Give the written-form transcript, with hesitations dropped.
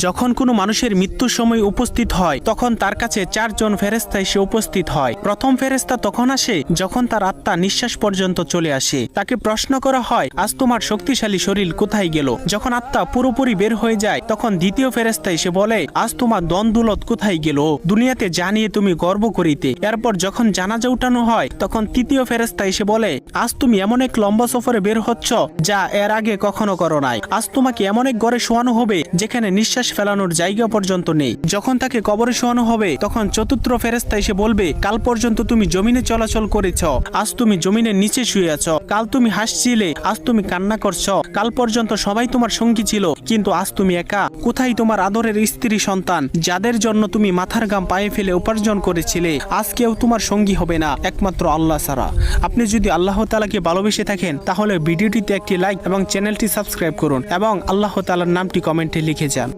যখন কোনো মানুষের মৃত্যুর সময় উপস্থিত হয় তখন তার কাছে 4 জন ফেরেশতা এসে উপস্থিত হয়। প্রথম ফেরেশতা তখন আসে যখন তার আত্মা নিঃশ্বাস পর্যন্ত চলে আসে। তাকে প্রশ্ন করা হয়, আজ তোমার শক্তিশালী শরীর কোথায় গেল? যখন আত্মা পুরোপুরি বের হয়ে যায় তখন দ্বিতীয় ফেরেশতা এসে বলে, আজ তোমার দন-দৌলত কোথায় গেল? দুনিয়াতে জানিয়ে তুমি গর্ব করিতে। এরপর যখন জানাজা উঠানো হয় তখন তৃতীয় ফেরেশতা এসে বলে, আজ তুমি এমন এক লম্বা সফরে বের হচ্ছ যা এর আগে কখনো করো নাই। আজ তোমাকে এমন এক ঘরে শোয়ানো হবে যেখানে নিঃশ্বাস ফেলানোর জায়গা পর্যন্ত নেই। যখন তাকে কবরে শোয়ানো হবে তখন চতুর্থ ফেরেশতা এসে বলবে, কাল পর্যন্ত তুমি জমিনে চলাচল করেছ, আজ তুমি জমিনের নিচে শুয়ে আছো। কাল তুমি হাসছিলে, আজ তুমি কান্না করছো। কাল পর্যন্ত সবাই তোমার সঙ্গী ছিল, কিন্তু আজ তুমি একা। কোথায় তোমার আদরের স্ত্রী সন্তান যাদের জন্য তুমি মাথার ঘাম পায়ে ফেলে উপার্জন করেছিলে? আজ কেউ তোমার সঙ্গী হবে না একমাত্র আল্লাহ ছাড়া। আপনি যদি আল্লাহ তাআলাকে ভালোবেসে থাকেন তাহলে ভিডিওটিতে একটি লাইক এবং চ্যানেলটি সাবস্ক্রাইব করুন এবং আল্লাহ তাআলার নামটি কমেন্টে লিখে যান।